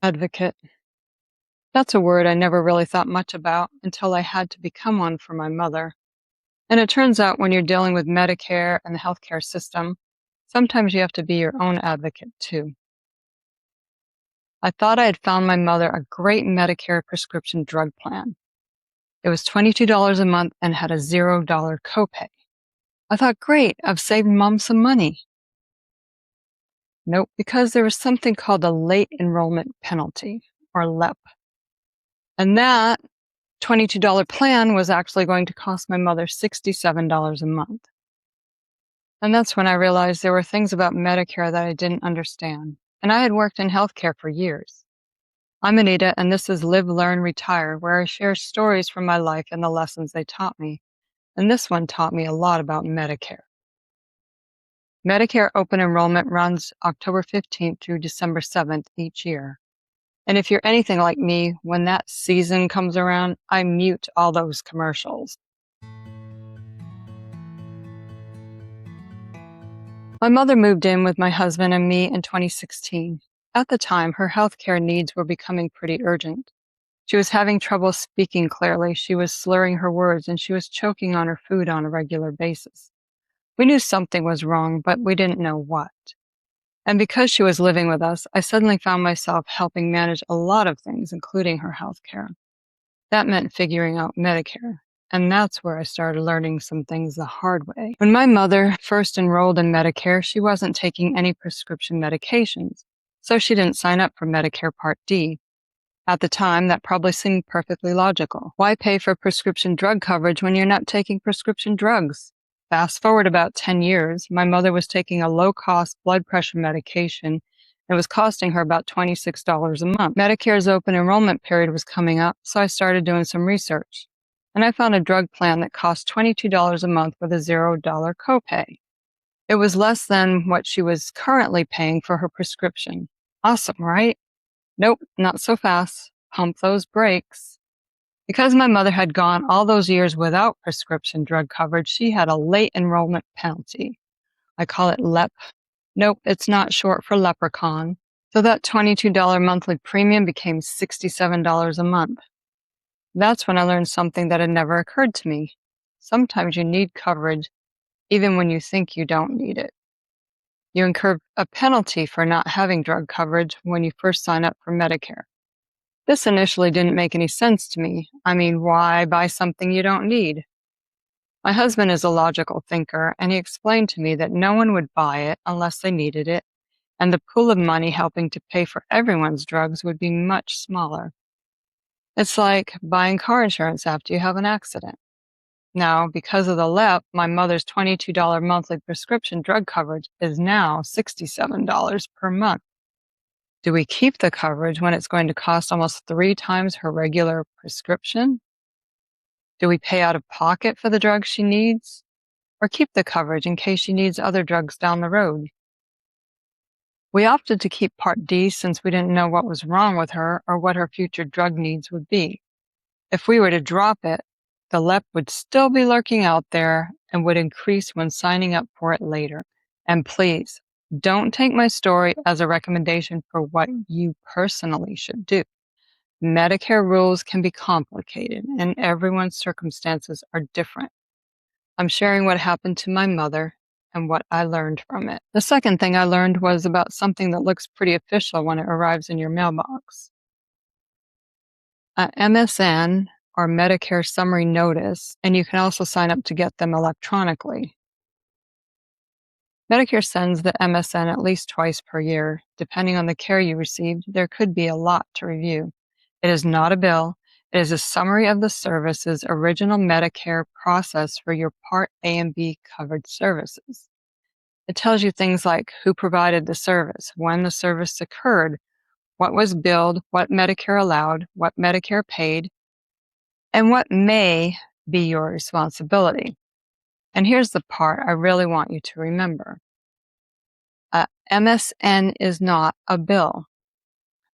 Advocate. That's a word I never really thought much about until I had to become one for my mother. And it turns out when you're dealing with Medicare and the healthcare system, sometimes you have to be your own advocate too. I thought I had found my mother a great Medicare prescription drug plan. It was $22 a month and had a $0 copay. I thought, great, I've saved Mom some money. Nope, because there was something called the Late Enrollment Penalty, or LEP. And that $22 plan was actually going to cost my mother $67 a month. And that's when I realized there were things about Medicare that I didn't understand. And I had worked in healthcare for years. I'm Anita, and this is Live, Learn, Retire, where I share stories from my life and the lessons they taught me. And this one taught me a lot about Medicare. Medicare open enrollment runs October 15th through December 7th each year. And if you're anything like me, when that season comes around, I mute all those commercials. My mother moved in with my husband and me in 2016. At the time, her healthcare needs were becoming pretty urgent. She was having trouble speaking clearly, she was slurring her words, and she was choking on her food on a regular basis. We knew something was wrong, but we didn't know what. And because she was living with us, I suddenly found myself helping manage a lot of things, including her healthcare. That meant figuring out Medicare. And that's where I started learning some things the hard way. When my mother first enrolled in Medicare, she wasn't taking any prescription medications, so she didn't sign up for Medicare Part D. At the time, that probably seemed perfectly logical. Why pay for prescription drug coverage when you're not taking prescription drugs? Fast forward about 10 years, my mother was taking a low-cost blood pressure medication. It was costing her about $26 a month. Medicare's open enrollment period was coming up, so I started doing some research. And I found a drug plan that cost $22 a month with a $0 copay. It was less than what she was currently paying for her prescription. Awesome, right? Nope, not so fast. Pump those brakes. Because my mother had gone all those years without prescription drug coverage, she had a late enrollment penalty. I call it LEP. Nope, it's not short for leprechaun. So that $22 monthly premium became $67 a month. That's when I learned something that had never occurred to me. Sometimes you need coverage even when you think you don't need it. You incur a penalty for not having drug coverage when you first sign up for Medicare. This initially didn't make any sense to me. I mean, why buy something you don't need? My husband is a logical thinker, and he explained to me that no one would buy it unless they needed it, and the pool of money helping to pay for everyone's drugs would be much smaller. It's like buying car insurance after you have an accident. Now, because of the LEP, my mother's $22 monthly prescription drug coverage is now $67 per month. Do we keep the coverage when it's going to cost almost 3 times her regular prescription? Do we pay out of pocket for the drugs she needs? Or keep the coverage in case she needs other drugs down the road? We opted to keep Part D since we didn't know what was wrong with her or what her future drug needs would be. If we were to drop it, the LEP would still be lurking out there and would increase when signing up for it later. And please, don't take my story as a recommendation for what you personally should do. Medicare rules can be complicated, and everyone's circumstances are different. I'm sharing what happened to my mother and what I learned from it. The second thing I learned was about something that looks pretty official when it arrives in your mailbox. A MSN, or Medicare Summary Notice, and you can also sign up to get them electronically. Medicare sends the MSN at least twice per year. Depending on the care you received, there could be a lot to review. It is not a bill. It is a summary of the service's original Medicare process for your Part A and B covered services. It tells you things like who provided the service, when the service occurred, what was billed, what Medicare allowed, what Medicare paid, and what may be your responsibility. And here's the part I really want you to remember. A MSN is not a bill.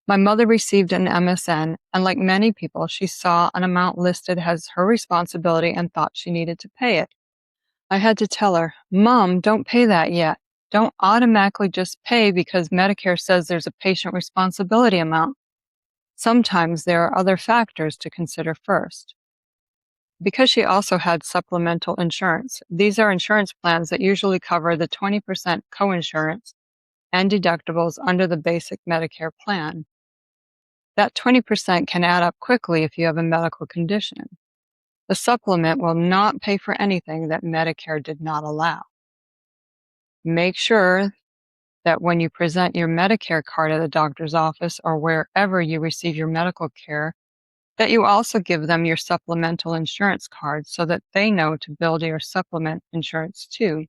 My mother received an MSN, and like many people, she saw an amount listed as her responsibility and thought she needed to pay it. I had to tell her, Mom, don't pay that yet. Don't automatically just pay because Medicare says there's a patient responsibility amount. Sometimes there are other factors to consider first. Because she also had supplemental insurance, these are insurance plans that usually cover the 20% coinsurance and deductibles under the basic Medicare plan. That 20% can add up quickly if you have a medical condition. The supplement will not pay for anything that Medicare did not allow. Make sure that when you present your Medicare card at the doctor's office or wherever you receive your medical care, that you also give them your supplemental insurance card so that they know to bill your supplement insurance too.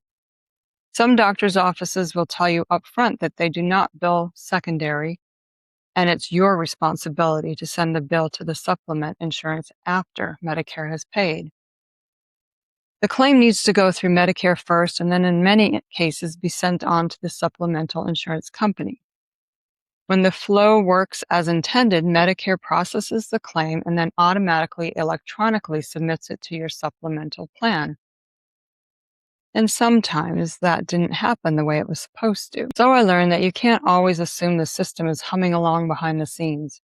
Some doctor's offices will tell you upfront that they do not bill secondary, and it's your responsibility to send the bill to the supplement insurance after Medicare has paid. The claim needs to go through Medicare first and then in many cases be sent on to the supplemental insurance company. When the flow works as intended, Medicare processes the claim and then automatically electronically submits it to your supplemental plan. And sometimes that didn't happen the way it was supposed to. So I learned that you can't always assume the system is humming along behind the scenes.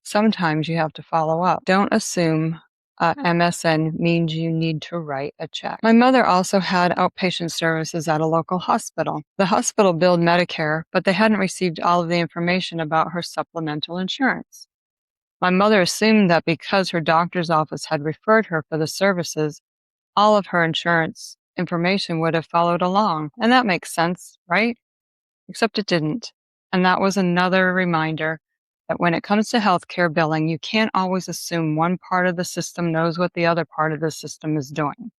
Sometimes you have to follow up. Don't assume MSN means you need to write a check. My mother also had outpatient services at a local hospital. The hospital billed Medicare, but they hadn't received all of the information about her supplemental insurance. My mother assumed that because her doctor's office had referred her for the services, all of her insurance information would have followed along. And that makes sense, right? Except it didn't. And that was another reminder that when it comes to healthcare billing, you can't always assume one part of the system knows what the other part of the system is doing.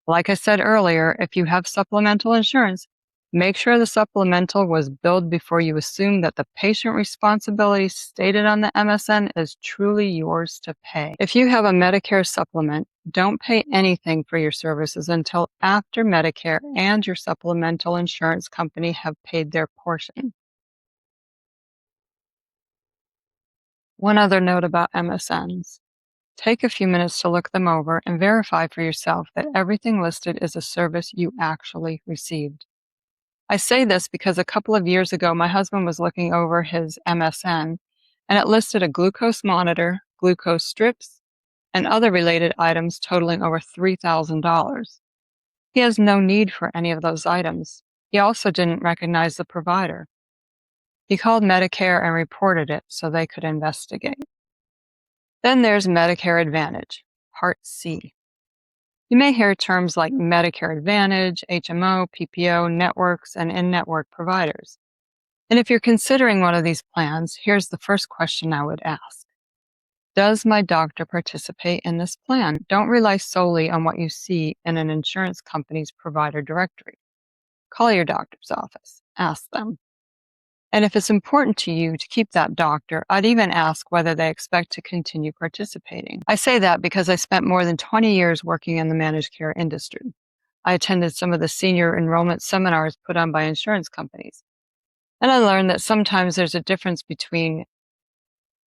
Like I said earlier, if you have supplemental insurance, make sure the supplemental was billed before you assume that the patient responsibility stated on the MSN is truly yours to pay. If you have a Medicare supplement, don't pay anything for your services until after Medicare and your supplemental insurance company have paid their portion. One other note about MSNs. Take a few minutes to look them over and verify for yourself that everything listed is a service you actually received. I say this because a couple of years ago, my husband was looking over his MSN and it listed a glucose monitor, glucose strips, and other related items totaling over $3,000. He has no need for any of those items. He also didn't recognize the provider. He called Medicare and reported it so they could investigate. Then there's Medicare Advantage, Part C. You may hear terms like Medicare Advantage, HMO, PPO, networks, and in-network providers. And if you're considering one of these plans, here's the first question I would ask. Does my doctor participate in this plan? Don't rely solely on what you see in an insurance company's provider directory. Call your doctor's office. Ask them. And if it's important to you to keep that doctor, I'd even ask whether they expect to continue participating. I say that because I spent more than 20 years working in the managed care industry. I attended some of the senior enrollment seminars put on by insurance companies. And I learned that sometimes there's a difference between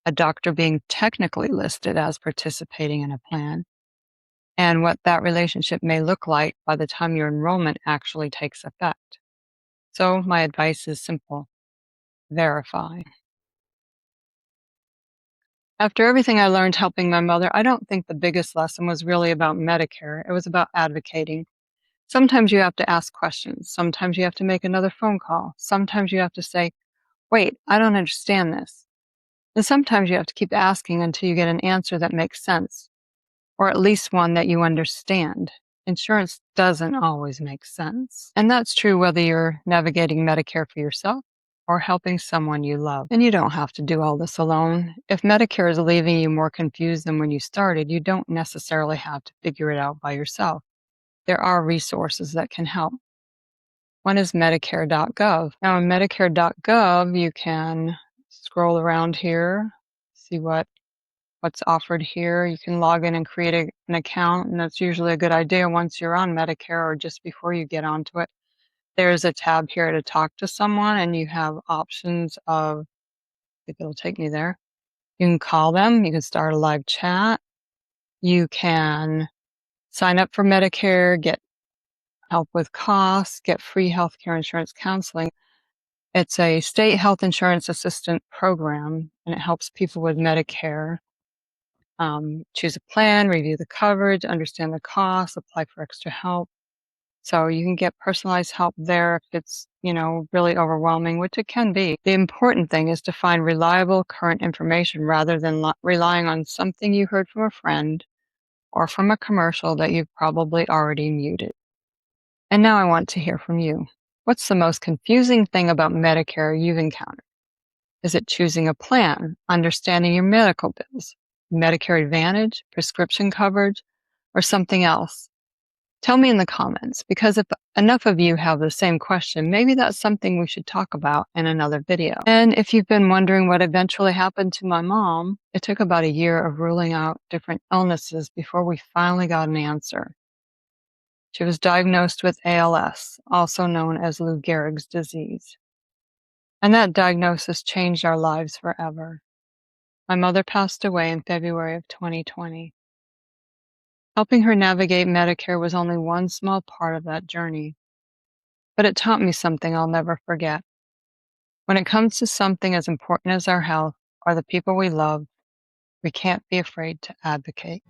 a doctor being technically listed as participating in a plan and what that relationship may look like by the time your enrollment actually takes effect. So my advice is simple. Verify. After everything I learned helping my mother, I don't think the biggest lesson was really about Medicare. It was about advocating. Sometimes you have to ask questions. Sometimes you have to make another phone call. Sometimes you have to say, wait, I don't understand this. And sometimes you have to keep asking until you get an answer that makes sense, or at least one that you understand. Insurance doesn't always make sense. And that's true whether you're navigating Medicare for yourself or helping someone you love. And you don't have to do all this alone. If Medicare is leaving you more confused than when you started, you don't necessarily have to figure it out by yourself. There are resources that can help. One is Medicare.gov. Now, in Medicare.gov, you can scroll around here, see what's offered here. You can log in and create an account, and that's usually a good idea once you're on Medicare or just before you get onto it. There's a tab here to talk to someone, and you have options of, if it'll take me there, you can call them, you can start a live chat, you can sign up for Medicare, get help with costs, get free healthcare insurance counseling. It's a state health insurance assistant program, and it helps people with Medicare choose a plan, review the coverage, understand the costs, apply for extra help. So you can get personalized help there if it's, really overwhelming, which it can be. The important thing is to find reliable, current information rather than relying on something you heard from a friend or from a commercial that you've probably already muted. And now I want to hear from you. What's the most confusing thing about Medicare you've encountered? Is it choosing a plan, understanding your medical bills, Medicare Advantage, prescription coverage, or something else? Tell me in the comments, because if enough of you have the same question, maybe that's something we should talk about in another video. And if you've been wondering what eventually happened to my mom, it took about a year of ruling out different illnesses before we finally got an answer. She was diagnosed with ALS, also known as Lou Gehrig's disease. And that diagnosis changed our lives forever. My mother passed away in February of 2020. Helping her navigate Medicare was only one small part of that journey, but it taught me something I'll never forget. When it comes to something as important as our health or the people we love, we can't be afraid to advocate.